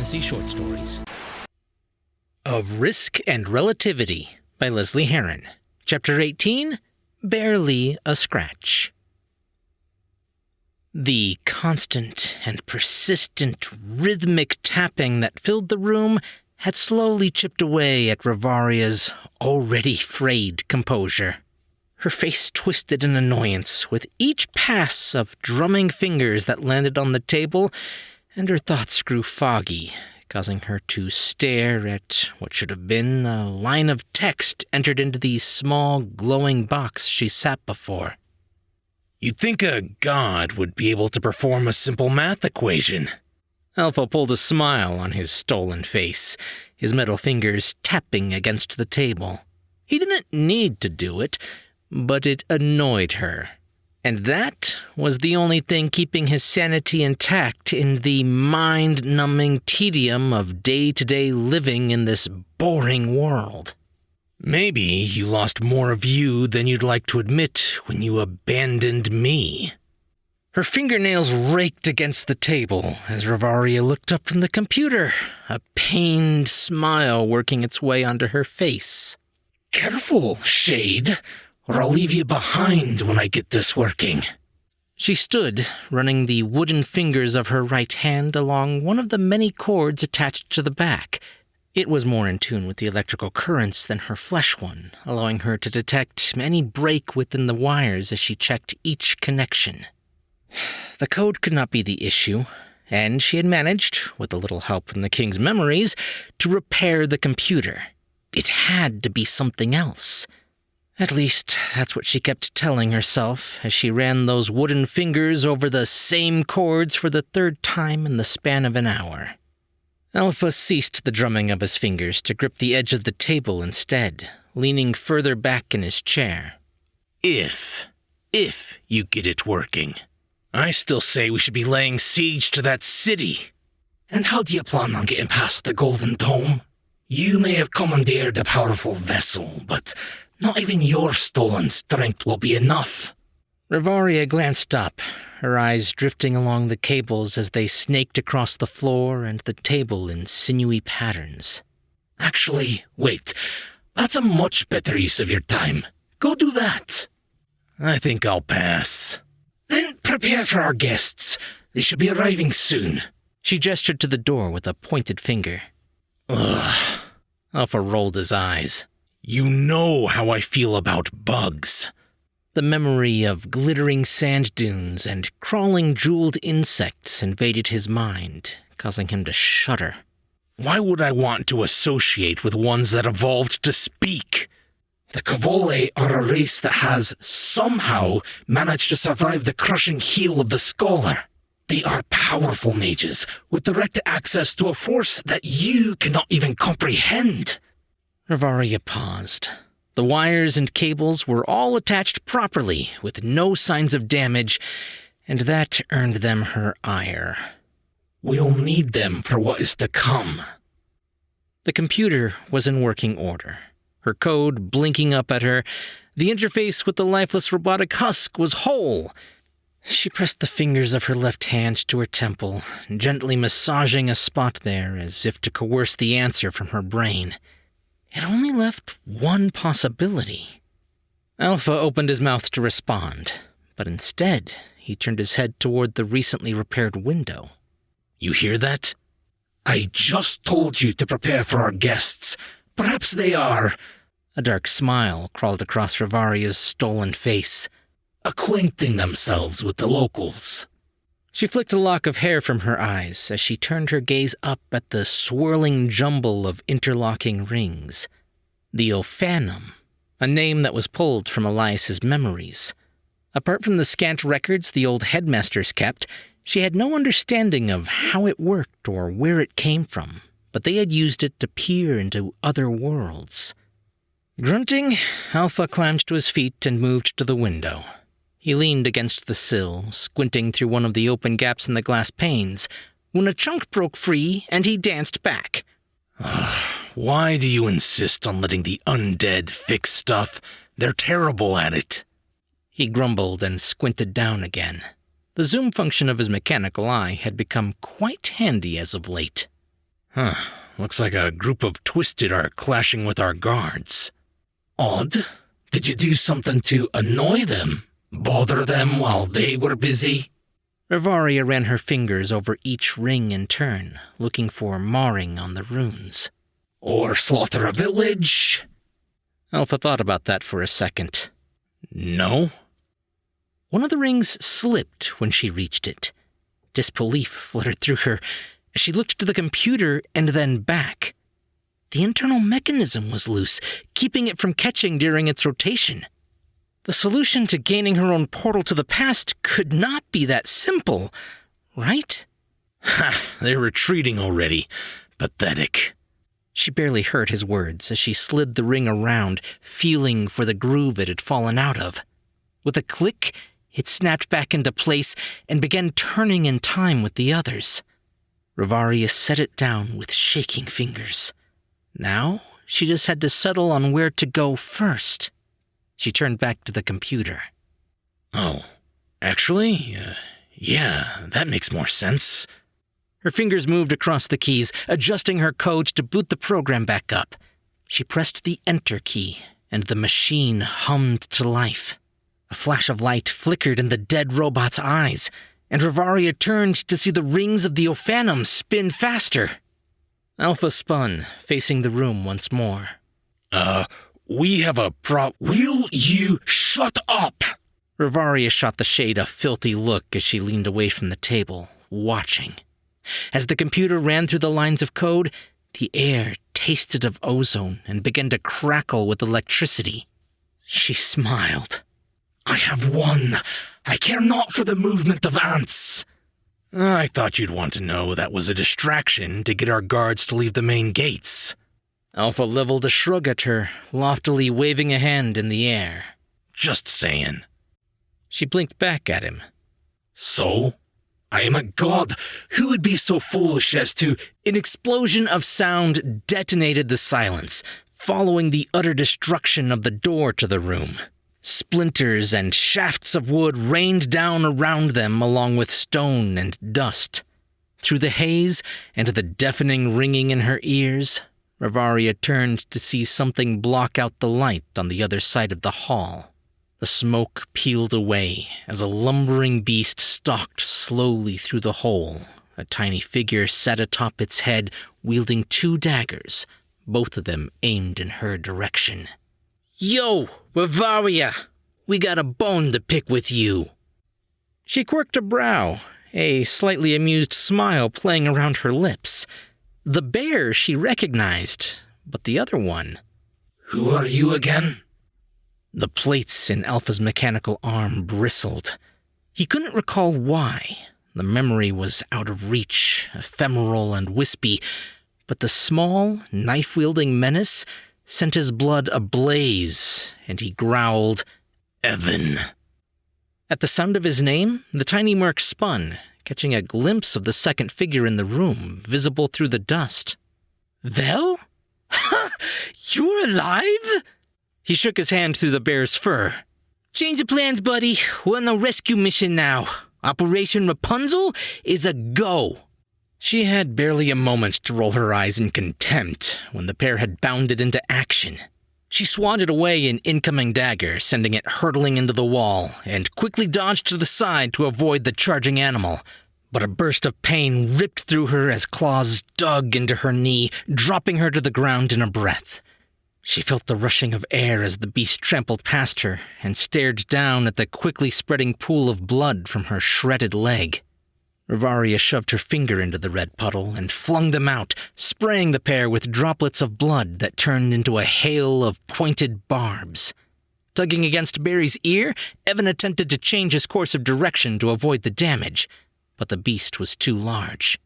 fantasy short stories. Of Risk and Relativity by Lesley Herron. Chapter 18, Barely a Scratch. The constant and persistent rhythmic tapping that filled the room had slowly chipped away at Rivaria's already frayed composure. Her face twisted in annoyance with each pass of drumming fingers that landed on the table, and her thoughts grew foggy, causing her to stare at what should have been a line of text entered into the small, glowing box she sat before. You'd think a god would be able to perform a simple math equation. Alpha pulled a smile on his stolen face, his metal fingers tapping against the table. He didn't need to do it, but it annoyed her. And that was the only thing keeping his sanity intact in the mind-numbing tedium of day-to-day living in this boring world. Maybe you lost more of you than you'd like to admit when you abandoned me. Her fingernails raked against the table as Rivaria looked up from the computer, a pained smile working its way onto her face. Careful, Shade, or I'll leave you behind when I get this working. She stood, running the wooden fingers of her right hand along one of the many cords attached to the back. It was more in tune with the electrical currents than her flesh one, allowing her to detect any break within the wires as she checked each connection. The code could not be the issue, and she had managed, with a little help from the king's memories, to repair the computer. It had to be something else. At least, that's what she kept telling herself as she ran those wooden fingers over the same chords for the third time in the span of an hour. Alpha ceased the drumming of his fingers to grip the edge of the table instead, leaning further back in his chair. If you get it working, I still say we should be laying siege to that city. And how do you plan on getting past the Golden Dome? You may have commandeered a powerful vessel, but not even your stolen strength will be enough. Rivaria glanced up, her eyes drifting along the cables as they snaked across the floor and the table in sinewy patterns. Actually, wait. That's a much better use of your time. Go do that. I think I'll pass. Then prepare for our guests. They should be arriving soon. She gestured to the door with a pointed finger. Ugh. Alpha rolled his eyes. You know how I feel about bugs. The memory of glittering sand dunes and crawling jeweled insects invaded his mind, causing him to shudder. Why would I want to associate with ones that evolved to speak? The Cavole are a race that has, somehow, managed to survive the crushing heel of the Scholar. They are powerful mages, with direct access to a force that you cannot even comprehend. Rivaria paused. The wires and cables were all attached properly, with no signs of damage, and that earned them her ire. We'll need them for what is to come. The computer was in working order, her code blinking up at her. The interface with the lifeless robotic husk was whole. She pressed the fingers of her left hand to her temple, gently massaging a spot there as if to coerce the answer from her brain. It only left one possibility. Alpha opened his mouth to respond, but instead he turned his head toward the recently repaired window. You hear that? I just told you to prepare for our guests. Perhaps they are... A dark smile crawled across Rivaria's stolen face. Acquainting themselves with the locals. She flicked a lock of hair from her eyes as she turned her gaze up at the swirling jumble of interlocking rings. The Ophanum, a name that was pulled from Elias's memories. Apart from the scant records the old headmasters kept, she had no understanding of how it worked or where it came from, but they had used it to peer into other worlds. Grunting, Alpha climbed to his feet and moved to the window. He leaned against the sill, squinting through one of the open gaps in the glass panes, when a chunk broke free and he danced back. Why do you insist on letting the undead fix stuff? They're terrible at it. He grumbled and squinted down again. The zoom function of his mechanical eye had become quite handy as of late. Looks like a group of Twisted are clashing with our guards. Odd. Did you do something to annoy them? Bother them while they were busy? Rivaria ran her fingers over each ring in turn, looking for marring on the runes. Or slaughter a village? Alpha thought about that for a second. No. One of the rings slipped when she reached it. Disbelief fluttered through her as she looked to the computer and then back. The internal mechanism was loose, keeping it from catching during its rotation. The solution to gaining her own portal to the past could not be that simple, right? Ha! They're retreating already. Pathetic. She barely heard his words as she slid the ring around, feeling for the groove it had fallen out of. With a click, it snapped back into place and began turning in time with the others. Rivaria set it down with shaking fingers. Now, she just had to settle on where to go first. She turned back to the computer. Oh, actually, yeah, that makes more sense. Her fingers moved across the keys, adjusting her code to boot the program back up. She pressed the Enter key, and the machine hummed to life. A flash of light flickered in the dead robot's eyes, and Rivaria turned to see the rings of the Ophanum spin faster. Alpha spun, facing the room once more. We have a Will you shut up? Rivaria shot the shade a filthy look as she leaned away from the table, watching. As the computer ran through the lines of code, the air tasted of ozone and began to crackle with electricity. She smiled. I have won. I care not for the movement of ants. I thought you'd want to know that was a distraction to get our guards to leave the main gates. Alpha leveled a shrug at her, loftily waving a hand in the air. Just saying. She blinked back at him. So? I am a god. Who would be so foolish as to... An explosion of sound detonated the silence, following the utter destruction of the door to the room. Splinters and shafts of wood rained down around them along with stone and dust. Through the haze and the deafening ringing in her ears, Rivaria turned to see something block out the light on the other side of the hall. The smoke peeled away as a lumbering beast stalked slowly through the hole. A tiny figure sat atop its head, wielding 2 daggers, both of them aimed in her direction. "Yo, Rivaria! We got a bone to pick with you." She quirked a brow, a slightly amused smile playing around her lips. The bear she recognized, but the other one... Who are you again? The plates in Alpha's mechanical arm bristled. He couldn't recall why. The memory was out of reach, ephemeral and wispy, but the small, knife-wielding menace sent his blood ablaze, and he growled, "Evan." At the sound of his name, the tiny merc spun, catching a glimpse of the second figure in the room, visible through the dust. "Vel? Ha! You're alive?" He shook his hand through the bear's fur. "Change of plans, buddy. We're on a rescue mission now. Operation Rapunzel is a go." She had barely a moment to roll her eyes in contempt when the pair had bounded into action. She swatted away an incoming dagger, sending it hurtling into the wall, and quickly dodged to the side to avoid the charging animal. But a burst of pain ripped through her as claws dug into her knee, dropping her to the ground in a breath. She felt the rushing of air as the beast trampled past her and stared down at the quickly spreading pool of blood from her shredded leg. Rivaria shoved her finger into the red puddle and flung them out, spraying the pair with droplets of blood that turned into a hail of pointed barbs. Tugging against Barry's ear, Evan attempted to change his course of direction to avoid the damage, but the beast was too large.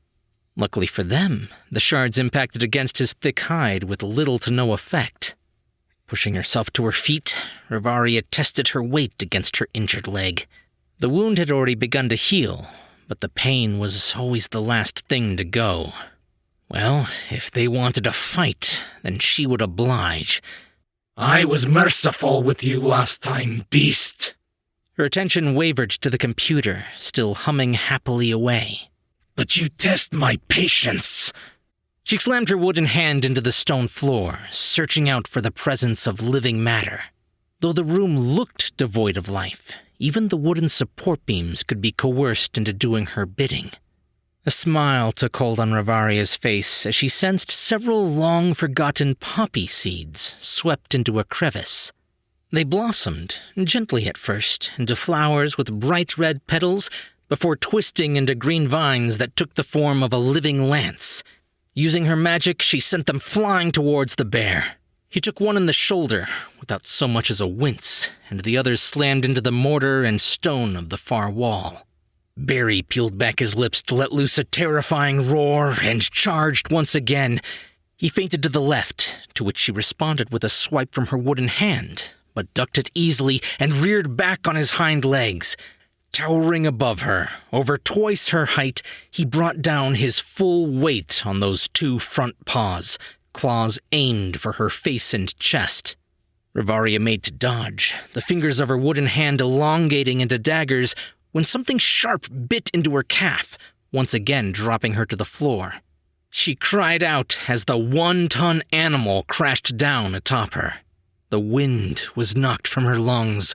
Luckily for them, the shards impacted against his thick hide with little to no effect. Pushing herself to her feet, Rivaria tested her weight against her injured leg. The wound had already begun to heal, but the pain was always the last thing to go. Well, if they wanted a fight, then she would oblige. I was merciful with you last time, beast. Her attention wavered to the computer, still humming happily away. But you test my patience. She slammed her wooden hand into the stone floor, searching out for the presence of living matter. Though the room looked devoid of life, even the wooden support beams could be coerced into doing her bidding. A smile took hold on Rivaria's face as she sensed several long-forgotten poppy seeds swept into a crevice. They blossomed, gently at first, into flowers with bright red petals before twisting into green vines that took the form of a living lance. Using her magic, she sent them flying towards the bear. He took one in the shoulder, without so much as a wince, and the others slammed into the mortar and stone of the far wall. Barry peeled back his lips to let loose a terrifying roar and charged once again. He feinted to the left, to which she responded with a swipe from her wooden hand, but ducked it easily and reared back on his hind legs. Towering above her, over twice her height, he brought down his full weight on those two front paws, claws aimed for her face and chest. Rivaria made to dodge, the fingers of her wooden hand elongating into daggers, when something sharp bit into her calf, once again dropping her to the floor. She cried out as the 1-ton animal crashed down atop her. The wind was knocked from her lungs.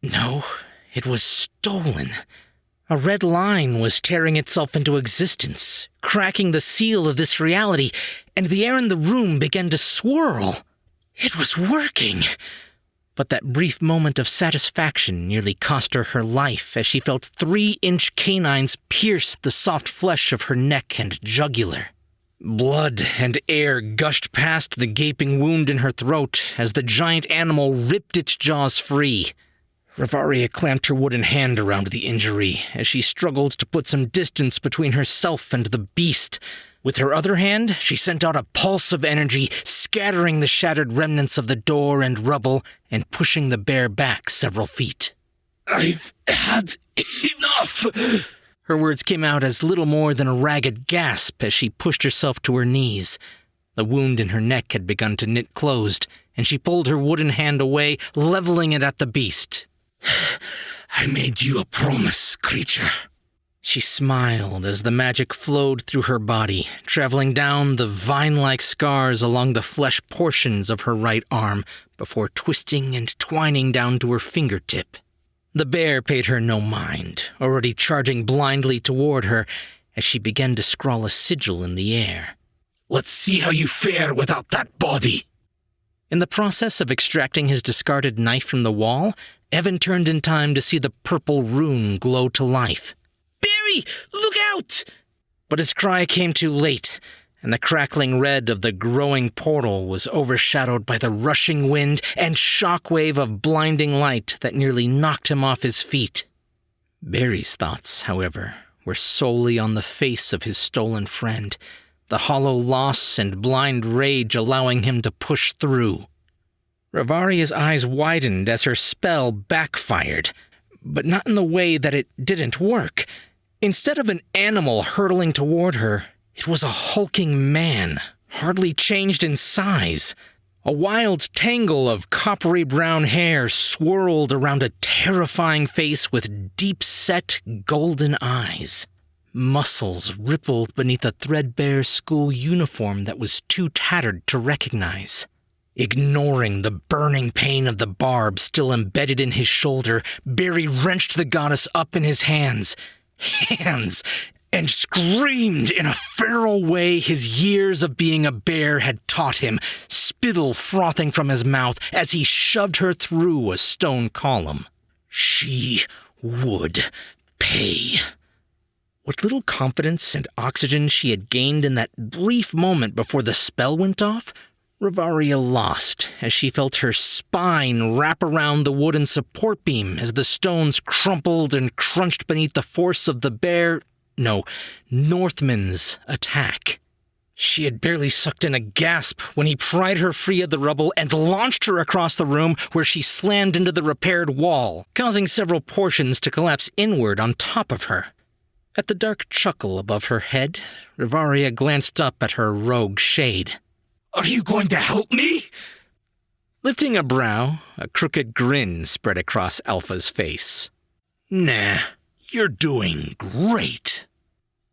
No, it was stolen. A red line was tearing itself into existence, cracking the seal of this reality, and the air in the room began to swirl. It was working! But that brief moment of satisfaction nearly cost her her life as she felt 3-inch canines pierce the soft flesh of her neck and jugular. Blood and air gushed past the gaping wound in her throat as the giant animal ripped its jaws free. Rivaria clamped her wooden hand around the injury as she struggled to put some distance between herself and the beast. With her other hand, she sent out a pulse of energy, scattering the shattered remnants of the door and rubble and pushing the bear back several feet. I've had enough! Her words came out as little more than a ragged gasp as she pushed herself to her knees. The wound in her neck had begun to knit closed, and she pulled her wooden hand away, leveling it at the beast. I made you a promise, creature. She smiled as the magic flowed through her body, traveling down the vine-like scars along the flesh portions of her right arm before twisting and twining down to her fingertip. The bear paid her no mind, already charging blindly toward her as she began to scrawl a sigil in the air. Let's see how you fare without that body. In the process of extracting his discarded knife from the wall, Evan turned in time to see the purple rune glow to life. "Barry, look out!" But his cry came too late, and the crackling red of the growing portal was overshadowed by the rushing wind and shockwave of blinding light that nearly knocked him off his feet. Barry's thoughts, however, were solely on the face of his stolen friend, the hollow loss and blind rage allowing him to push through. Rivaria's eyes widened as her spell backfired, but not in the way that it didn't work. Instead of an animal hurtling toward her, it was a hulking man, hardly changed in size. A wild tangle of coppery brown hair swirled around a terrifying face with deep-set golden eyes. Muscles rippled beneath a threadbare school uniform that was too tattered to recognize. Ignoring the burning pain of the barb still embedded in his shoulder, Barry wrenched the goddess up in his hands, and screamed in a feral way his years of being a bear had taught him, spittle frothing from his mouth as he shoved her through a stone column. She would pay. What little confidence and oxygen she had gained in that brief moment before the spell went off, Rivaria lost as she felt her spine wrap around the wooden support beam as the stones crumpled and crunched beneath the force of the Northman's attack. She had barely sucked in a gasp when he pried her free of the rubble and launched her across the room where she slammed into the repaired wall, causing several portions to collapse inward on top of her. At the dark chuckle above her head, Rivaria glanced up at her rogue shade. Are you going to help me? Lifting a brow, a crooked grin spread across Alpha's face. Nah, you're doing great.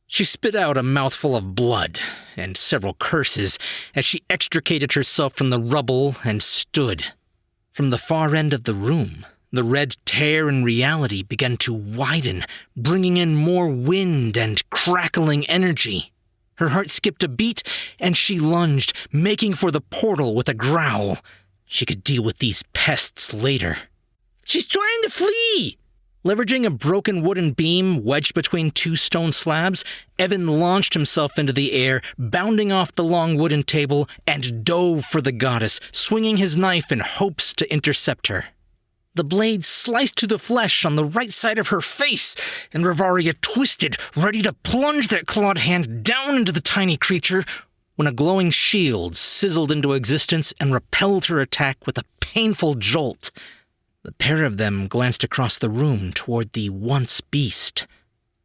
She spit out a mouthful of blood and several curses as she extricated herself from the rubble and stood. From the far end of the room, the red tear in reality began to widen, bringing in more wind and crackling energy. Her heart skipped a beat, and she lunged, making for the portal with a growl. She could deal with these pests later. "She's trying to flee!" Leveraging a broken wooden beam wedged between two stone slabs, Evan launched himself into the air, bounding off the long wooden table, and dove for the goddess, swinging his knife in hopes to intercept her. The blade sliced through the flesh on the right side of her face, and Rivaria twisted, ready to plunge that clawed hand down into the tiny creature, when a glowing shield sizzled into existence and repelled her attack with a painful jolt. The pair of them glanced across the room toward the once beast.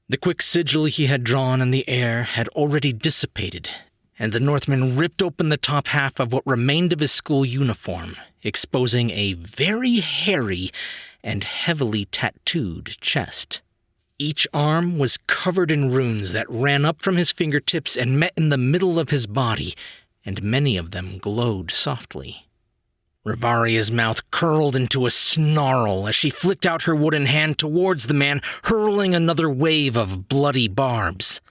The quick sigil he had drawn in the air had already dissipated, and the Northman ripped open the top half of what remained of his school uniform, exposing a very hairy and heavily tattooed chest. Each arm was covered in runes that ran up from his fingertips and met in the middle of his body, and many of them glowed softly. Rivaria's mouth curled into a snarl as she flicked out her wooden hand towards the man, hurling another wave of bloody barbs.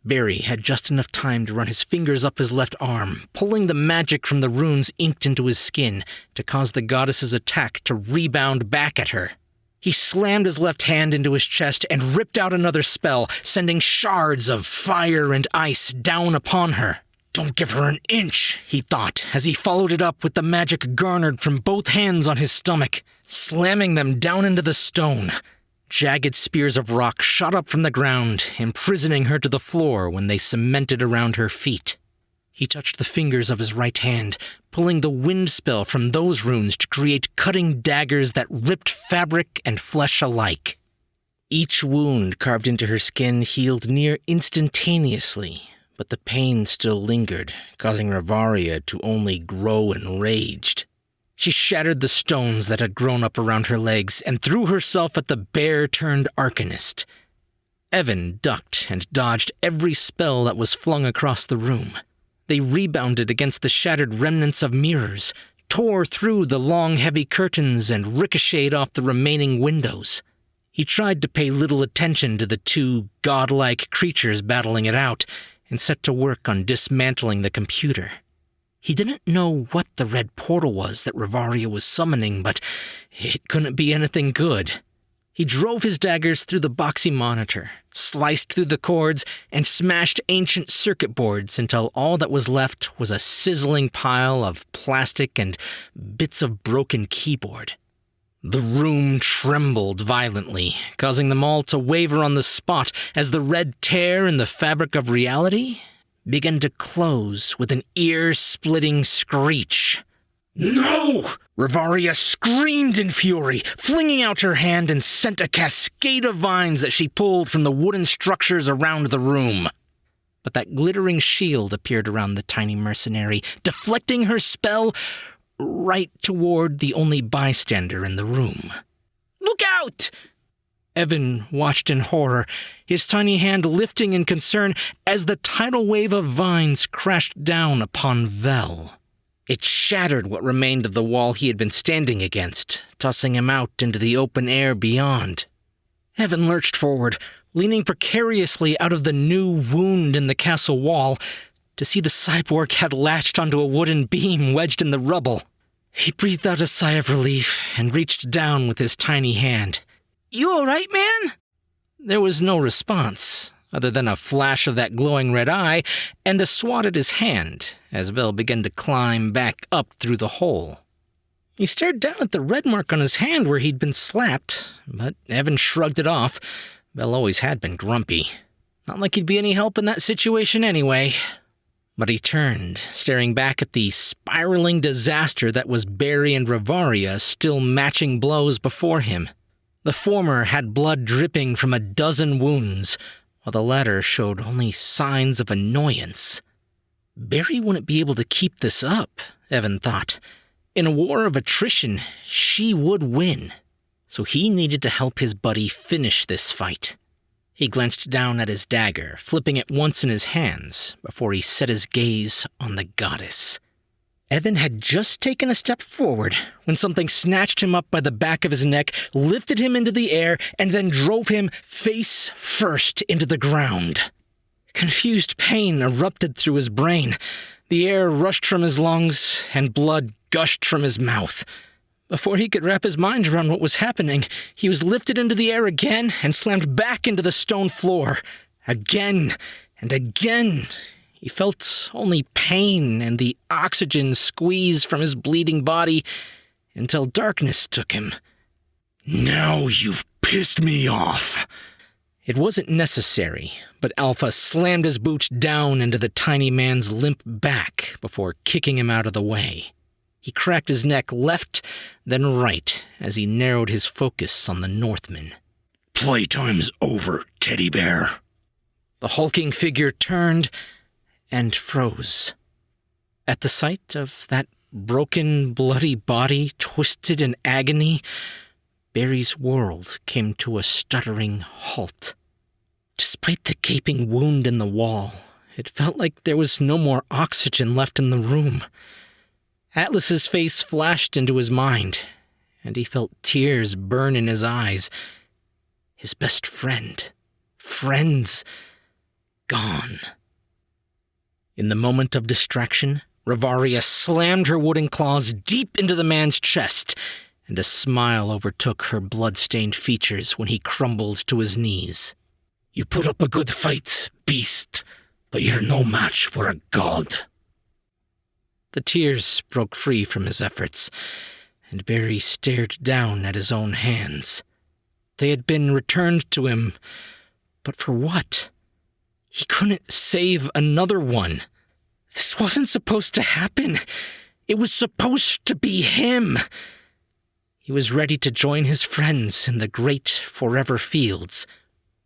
Barry had just enough time to run his fingers up his left arm, pulling the magic from the runes inked into his skin to cause the goddess's attack to rebound back at her. He slammed his left hand into his chest and ripped out another spell, sending shards of fire and ice down upon her. "Don't give her an inch," he thought, as he followed it up with the magic garnered from both hands on his stomach, slamming them down into the stone. Jagged spears of rock shot up from the ground, imprisoning her to the floor when they cemented around her feet. He touched the fingers of his right hand, pulling the wind spell from those runes to create cutting daggers that ripped fabric and flesh alike. Each wound carved into her skin healed near instantaneously, but the pain still lingered, causing Rivaria to only grow enraged. She shattered the stones that had grown up around her legs and threw herself at the bear-turned arcanist. Evan ducked and dodged every spell that was flung across the room. They rebounded against the shattered remnants of mirrors, tore through the long, heavy curtains, and ricocheted off the remaining windows. He tried to pay little attention to the two godlike creatures battling it out, and set to work on dismantling the computer. He didn't know what the red portal was that Rivaria was summoning, but it couldn't be anything good. He drove his daggers through the boxy monitor, sliced through the cords, and smashed ancient circuit boards until all that was left was a sizzling pile of plastic and bits of broken keyboard. The room trembled violently, causing them all to waver on the spot as the red tear in the fabric of reality began to close with an ear-splitting screech. "No!" Rivaria screamed in fury, flinging out her hand and sent a cascade of vines that she pulled from the wooden structures around the room. But that glittering shield appeared around the tiny mercenary, deflecting her spell right toward the only bystander in the room. "Look out!" Evan watched in horror, his tiny hand lifting in concern as the tidal wave of vines crashed down upon Vel. It shattered what remained of the wall he had been standing against, tossing him out into the open air beyond. Evan lurched forward, leaning precariously out of the new wound in the castle wall, to see the cyborg had latched onto a wooden beam wedged in the rubble. He breathed out a sigh of relief and reached down with his tiny hand. "You all right, man?" There was no response, other than a flash of that glowing red eye and a swat at his hand as Vel began to climb back up through the hole. He stared down at the red mark on his hand where he'd been slapped, but Evan shrugged it off. Vel always had been grumpy. Not like he'd be any help in that situation anyway. But he turned, staring back at the spiraling disaster that was Barry and Rivaria still matching blows before him. The former had blood dripping from a dozen wounds, while the latter showed only signs of annoyance. Barry wouldn't be able to keep this up, Evan thought. In a war of attrition, she would win, so he needed to help his buddy finish this fight. He glanced down at his dagger, flipping it once in his hands before he set his gaze on the goddess. Evan had just taken a step forward when something snatched him up by the back of his neck, lifted him into the air, and then drove him face first into the ground. Confused pain erupted through his brain. The air rushed from his lungs, and blood gushed from his mouth. Before he could wrap his mind around what was happening, he was lifted into the air again and slammed back into the stone floor. Again and again. He felt only pain and the oxygen squeeze from his bleeding body until darkness took him. Now you've pissed me off. It wasn't necessary, but Alpha slammed his boot down into the tiny man's limp back before kicking him out of the way. He cracked his neck left, then right, as he narrowed his focus on the Northman. Playtime's over, teddy bear. The hulking figure turned and froze. At the sight of that broken, bloody body twisted in agony, Barry's world came to a stuttering halt. Despite the gaping wound in the wall, it felt like there was no more oxygen left in the room. Atlas's face flashed into his mind, and he felt tears burn in his eyes. His best friends, gone. In the moment of distraction, Rivaria slammed her wooden claws deep into the man's chest, and a smile overtook her blood-stained features when he crumbled to his knees. You put up a good fight, beast, but you're no match for a god. The tears broke free from his efforts, and Barry stared down at his own hands. They had been returned to him, but for what? He couldn't save another one. This wasn't supposed to happen. It was supposed to be him. He was ready to join his friends in the great forever fields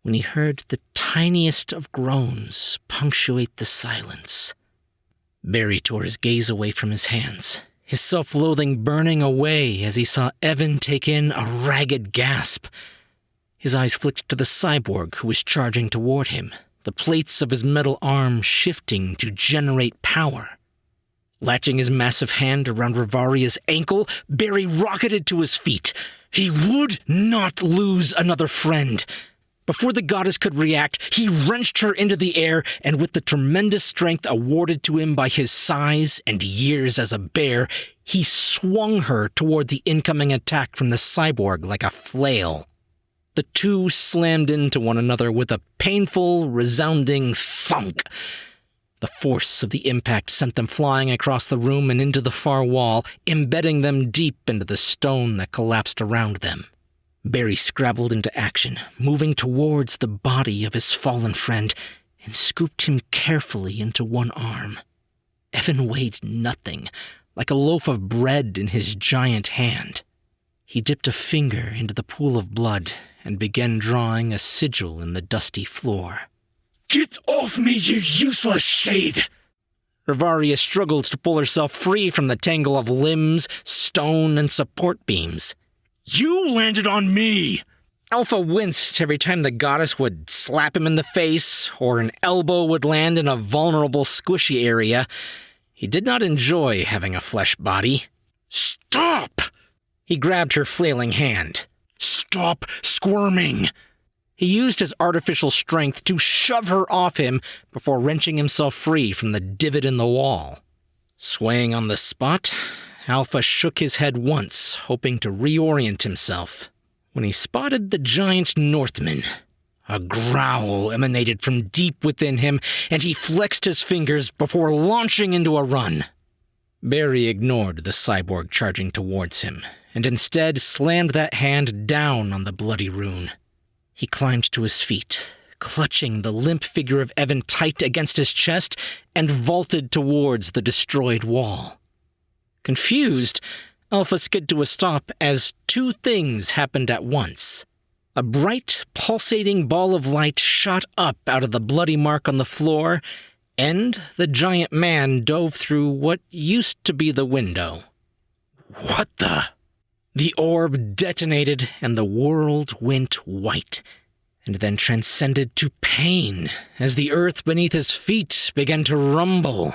when he heard the tiniest of groans punctuate the silence. Barry tore his gaze away from his hands, his self-loathing burning away as he saw Evan take in a ragged gasp. His eyes flicked to the cyborg who was charging toward him, the plates of his metal arm shifting to generate power. Latching his massive hand around Rivaria's ankle, Barry rocketed to his feet. He would not lose another friend. Before the goddess could react, he wrenched her into the air, and with the tremendous strength awarded to him by his size and years as a bear, he swung her toward the incoming attack from the cyborg like a flail. The two slammed into one another with a painful, resounding thunk. The force of the impact sent them flying across the room and into the far wall, embedding them deep into the stone that collapsed around them. Barry scrabbled into action, moving towards the body of his fallen friend, and scooped him carefully into one arm. Evan weighed nothing, like a loaf of bread in his giant hand. He dipped a finger into the pool of blood and began drawing a sigil in the dusty floor. Get off me, you useless shade! Rivaria struggled to pull herself free from the tangle of limbs, stone, and support beams. You landed on me! Alpha winced every time the goddess would slap him in the face, or an elbow would land in a vulnerable, squishy area. He did not enjoy having a flesh body. Stop! He grabbed her flailing hand. Stop squirming! He used his artificial strength to shove her off him before wrenching himself free from the divot in the wall. Swaying on the spot, Alpha shook his head once, hoping to reorient himself, when he spotted the giant Northman. A growl emanated from deep within him, and he flexed his fingers before launching into a run. Barry ignored the cyborg charging towards him, and instead slammed that hand down on the bloody rune. He climbed to his feet, clutching the limp figure of Evan tight against his chest, and vaulted towards the destroyed wall. Confused, Alpha skid to a stop as two things happened at once. A bright, pulsating ball of light shot up out of the bloody mark on the floor, and the giant man dove through what used to be the window. What the? The orb detonated, and the world went white, and then transcended to pain as the earth beneath his feet began to rumble.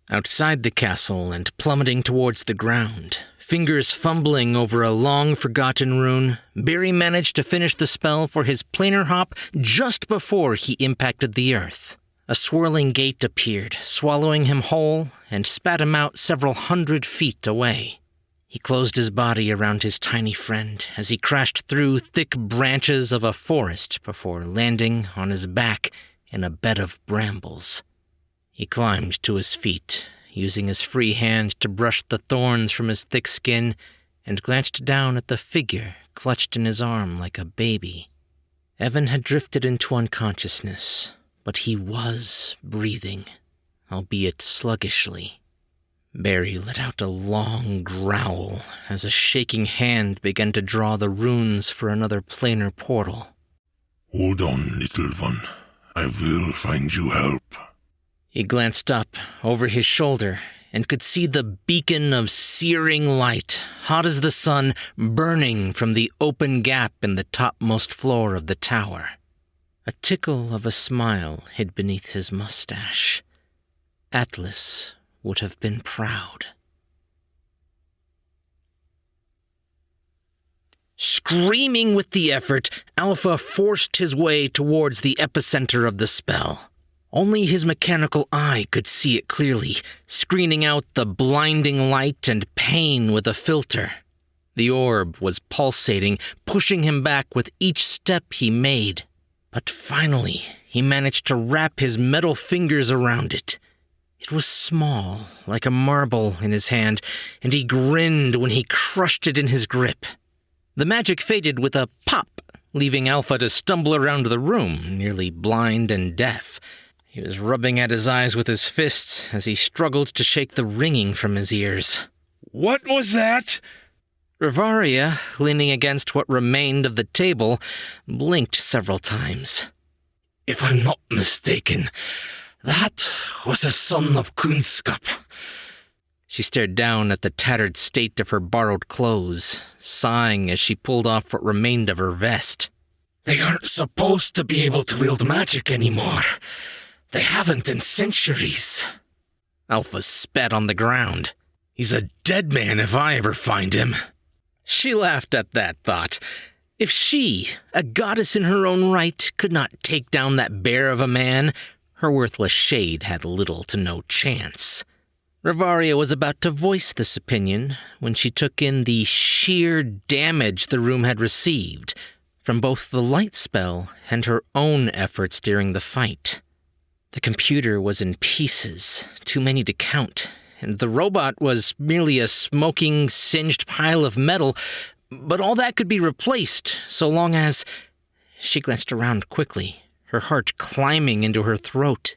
Outside the castle and plummeting towards the ground, fingers fumbling over a long-forgotten rune, Barry managed to finish the spell for his planar hop just before he impacted the earth. A swirling gate appeared, swallowing him whole, and spat him out several 100 feet away. He closed his body around his tiny friend as he crashed through thick branches of a forest before landing on his back in a bed of brambles. He climbed to his feet, using his free hand to brush the thorns from his thick skin, and glanced down at the figure clutched in his arm like a baby. Evan had drifted into unconsciousness, but he was breathing, albeit sluggishly. Barry let out a long growl as a shaking hand began to draw the runes for another planar portal. Hold on, little one. I will find you help. He glanced up over his shoulder and could see the beacon of searing light, hot as the sun, burning from the open gap in the topmost floor of the tower. A tickle of a smile hid beneath his mustache. Atlas would have been proud. Screaming with the effort, Alpha forced his way towards the epicenter of the spell. Only his mechanical eye could see it clearly, screening out the blinding light and pain with a filter. The orb was pulsating, pushing him back with each step he made. But finally, he managed to wrap his metal fingers around it. It was small, like a marble in his hand, and he grinned when he crushed it in his grip. The magic faded with a pop, leaving Alpha to stumble around the room, nearly blind and deaf. He was rubbing at his eyes with his fists as he struggled to shake the ringing from his ears. What was that? Rivaria, leaning against what remained of the table, blinked several times. If I'm not mistaken, that was a son of Kunskap. She stared down at the tattered state of her borrowed clothes, sighing as she pulled off what remained of her vest. They aren't supposed to be able to wield magic anymore. They haven't in centuries. Alpha spat on the ground. He's a dead man if I ever find him. She laughed at that thought. If she, a goddess in her own right, could not take down that bear of a man, her worthless shade had little to no chance. Rivaria was about to voice this opinion when she took in the sheer damage the room had received from both the light spell and her own efforts during the fight. The computer was in pieces, too many to count, and the robot was merely a smoking, singed pile of metal, but all that could be replaced so long as... She glanced around quickly, her heart climbing into her throat.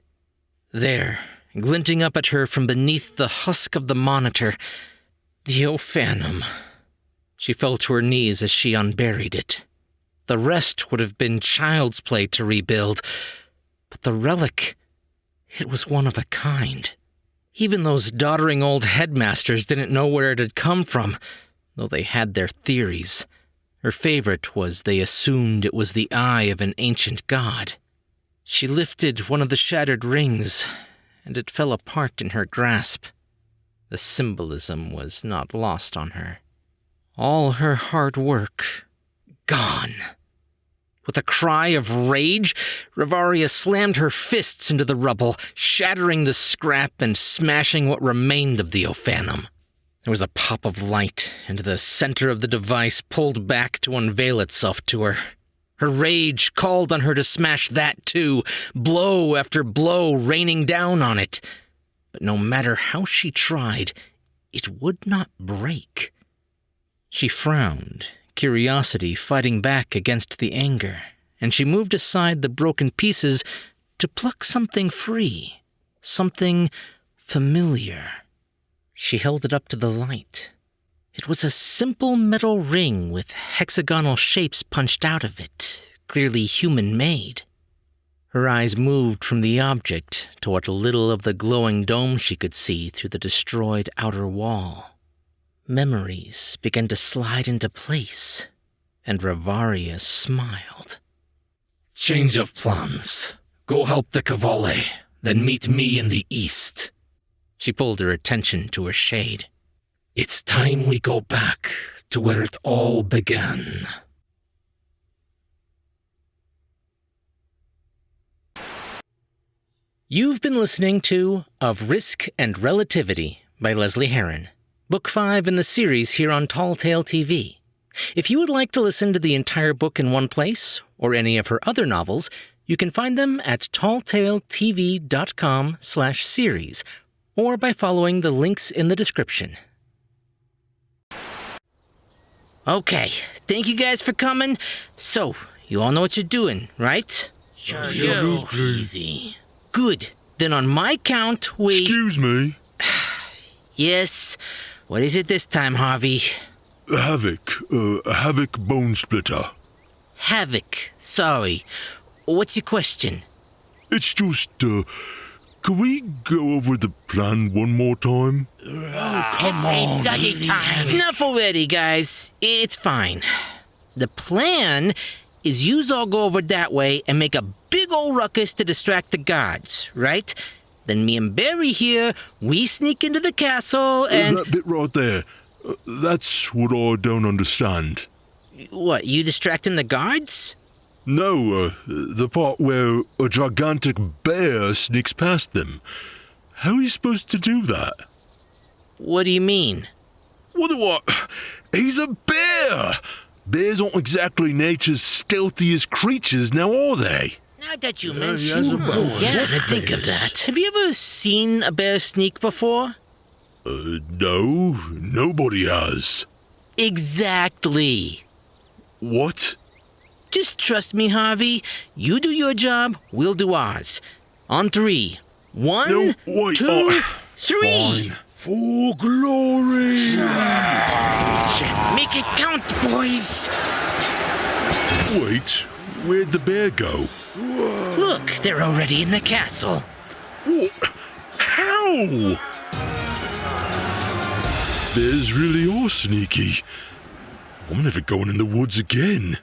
There, glinting up at her from beneath the husk of the monitor, the Ophanum. She fell to her knees as she unburied it. The rest would have been child's play to rebuild, but the relic, it was one of a kind. Even those doddering old headmasters didn't know where it had come from, though they had their theories. Her favorite was they assumed it was the eye of an ancient god. She lifted one of the shattered rings, and it fell apart in her grasp. The symbolism was not lost on her. All her hard work, gone. With a cry of rage, Rivaria slammed her fists into the rubble, shattering the scrap and smashing what remained of the Ophanum. There was a pop of light, and the center of the device pulled back to unveil itself to her. Her rage called on her to smash that too, blow after blow raining down on it. But no matter how she tried, it would not break. She frowned, curiosity fighting back against the anger, and she moved aside the broken pieces to pluck something free, something familiar. She held it up to the light. It was a simple metal ring with hexagonal shapes punched out of it, clearly human-made. Her eyes moved from the object to what little of the glowing dome she could see through the destroyed outer wall. Memories began to slide into place, and Rivaria smiled. Change of plans. Go help the Cavale, then meet me in the east. She pulled her attention to her shade. It's time we go back to where it all began. You've been listening to Of Risk and Relativity by Lesley Herron, Book 5 in the series here on Tall Tale TV. If you would like to listen to the entire book in one place, or any of her other novels, you can find them at talltaletv.com/series, or by following the links in the description. Okay, thank you guys for coming. So, you all know what you're doing, right? Sure. Easy. Good. Then on my count, we... Excuse me. Yes? What is it this time, Harvey? Havoc Bone Splitter. Havoc. Sorry. What's your question? It's just, can we go over the plan one more time? Come on, enough already, guys. It's fine. The plan is yous all go over that way and make a big old ruckus to distract the guards, right? Then me and Barry here, we sneak into the castle and... That bit right there. That's what I don't understand. What, you distracting the guards? No, the part where a gigantic bear sneaks past them. How are you supposed to do that? What do you mean? What? He's a bear! Bears aren't exactly nature's stealthiest creatures, now are they? Now that you mention it, I didn't think of that. Have you ever seen a bear sneak before? No, nobody has. Exactly. What? Just trust me, Harvey. You do your job, we'll do ours. On 3. 1, No, wait, 2, 3. Fine. For glory! Make it count, boys. Wait, where'd the bear go? Look, they're already in the castle. What? How? Bears really are sneaky. I'm never going in the woods again.